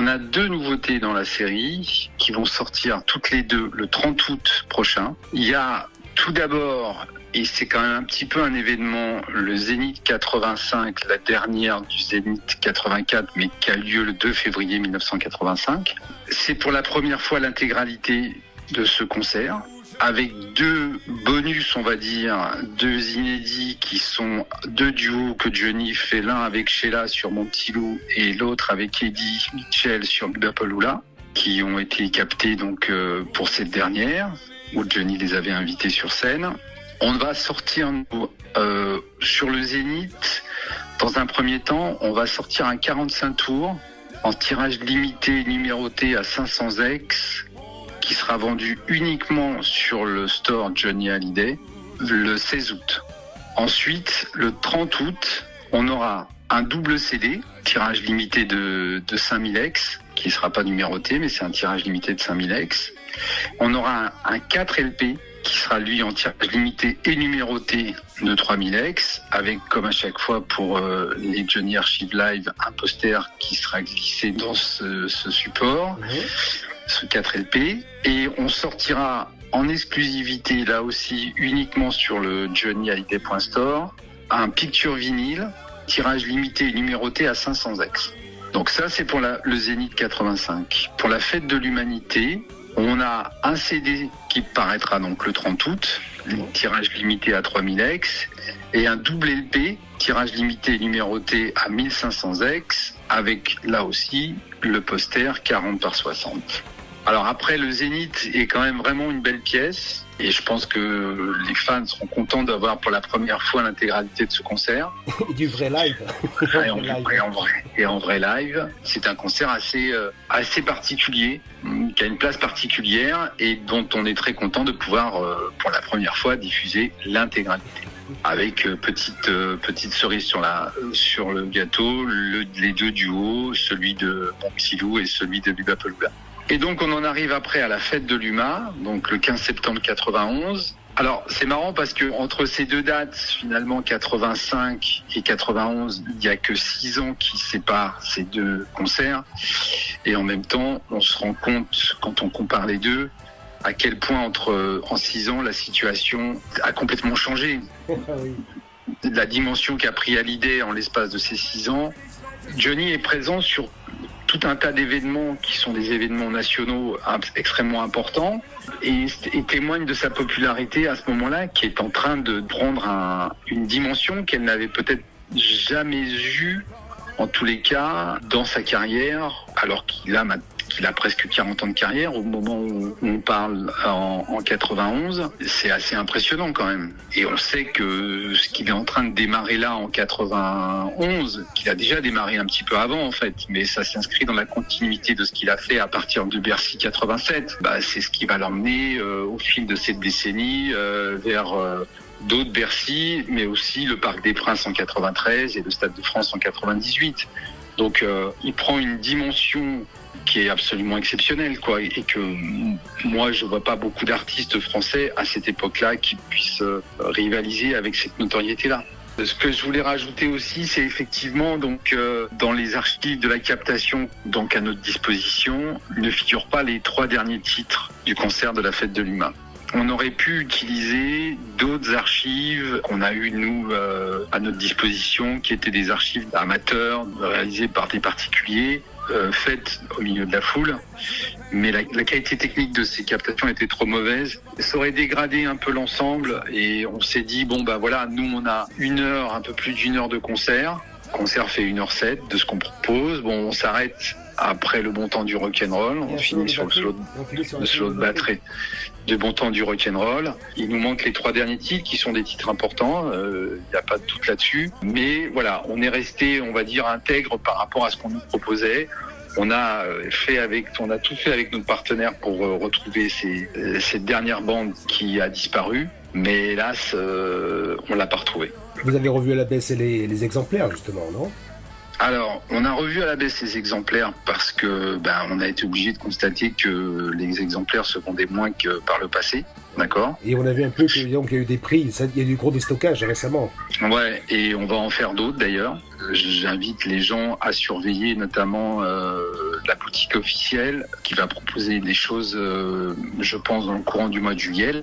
a 2 nouveautés dans la série qui vont sortir toutes les 2 le 30 août prochain. Il y a tout d'abord, et c'est quand même un petit peu un événement, le Zénith 85, la dernière du Zénith 84, mais qui a lieu le 2 février 1985. C'est pour la première fois l'intégralité de ce concert, avec 2 bonus, on va dire, 2 inédits qui sont 2 duos que Johnny fait, l'un avec Sheila sur Mon Petit Loup et l'autre avec Eddie Mitchell sur Bapalula, qui ont été captés donc pour cette dernière, où Johnny les avait invités sur scène. On va sortir sur le Zénith, dans un premier temps, on va sortir un 45 tours en tirage limité numéroté à 500 ex, qui sera vendu uniquement sur le store Johnny Hallyday le 16 août. Ensuite, le 30 août, on aura un double CD, tirage limité de 5000 ex, qui ne sera pas numéroté, mais c'est un tirage limité de 5000 ex. On aura un 4 LP, qui sera lui en tirage limité et numéroté de 3000 ex, avec comme à chaque fois pour les Johnny Archive Live, un poster qui sera glissé dans ce support. Ce 4 LP, et on sortira en exclusivité là aussi uniquement sur le johnnyhallyday.store un picture vinyle, tirage limité et numéroté à 500 ex. Donc ça c'est pour le Zénith 85. Pour la fête de l'humanité, on a un CD qui paraîtra donc le 30 août, tirage limité à 3000 ex, et un double LP, tirage limité et numéroté à 1500 ex, avec là aussi le poster 40 par 60. Alors après, le Zénith est quand même vraiment une belle pièce, et je pense que les fans seront contents d'avoir pour la première fois l'intégralité de ce concert. Du vrai live. Et en vrai live. C'est un concert assez particulier, qui a une place particulière, et dont on est très content de pouvoir, pour la première fois, diffuser l'intégralité. Avec petite cerise sur le gâteau, les 2 duos, celui de Mon Petit Loup et celui de Bapalula. Et donc on en arrive après à la fête de l'UMA, donc le 15 septembre 91. Alors c'est marrant parce que entre ces 2 dates, finalement 85 et 91, il n'y a que 6 ans qui séparent ces 2 concerts. Et en même temps, on se rend compte, quand on compare les 2, à quel point en 6 ans, la situation a complètement changé. La dimension qu'a pris Hallyday en l'espace de ces 6 ans. Johnny est présent sur tout un tas d'événements qui sont des événements nationaux extrêmement importants et témoigne de sa popularité à ce moment-là, qui est en train de prendre une dimension qu'elle n'avait peut-être jamais eue, en tous les cas, dans sa carrière, alors qu'il a presque 40 ans de carrière au moment où on parle en 91. C'est assez impressionnant quand même. Et on sait que ce qu'il est en train de démarrer là en 91, qu'il a déjà démarré un petit peu avant en fait, mais ça s'inscrit dans la continuité de ce qu'il a fait à partir de Bercy 87. C'est ce qui va l'emmener au fil de cette décennie vers d'autres Bercy, mais aussi le Parc des Princes en 93 et le Stade de France en 98. Donc il prend une dimension qui est absolument exceptionnelle, quoi, et que moi je vois pas beaucoup d'artistes français à cette époque-là qui puissent rivaliser avec cette notoriété-là. Ce que je voulais rajouter aussi, c'est effectivement donc dans les archives de la captation donc à notre disposition ne figurent pas les 3 derniers titres du concert de la fête de l'UMA. On aurait pu utiliser d'autres archives qu'on a eues, nous, à notre disposition, qui étaient des archives amateurs, réalisées par des particuliers, faites au milieu de la foule. Mais la qualité technique de ces captations était trop mauvaise. Ça aurait dégradé un peu l'ensemble et on s'est dit, nous, on a 1 heure, un peu plus d'1 heure de concert. Le concert fait 1h07 de ce qu'on propose. On s'arrête après le bon temps du rock'n'roll. On finit sur le slow de batterie de bon temps du rock'n'roll. Il nous manque les 3 derniers titres qui sont des titres importants. Il n'y a pas de doute là-dessus. Mais voilà, on est resté, on va dire, intègre par rapport à ce qu'on nous proposait. On a tout fait avec nos partenaires pour retrouver cette dernière bande qui a disparu. Mais hélas, on l'a pas retrouvée. Vous avez revu à la baisse les exemplaires, justement, non ? Alors, on a revu à la baisse les exemplaires parce que on a été obligé de constater que les exemplaires se vendaient moins que par le passé, d'accord ? Et on a vu un peu qu'il y a eu des prix, il y a eu du gros déstockage récemment. Ouais, et on va en faire d'autres d'ailleurs. J'invite les gens à surveiller notamment la boutique officielle qui va proposer des choses, je pense, dans le courant du mois de juillet.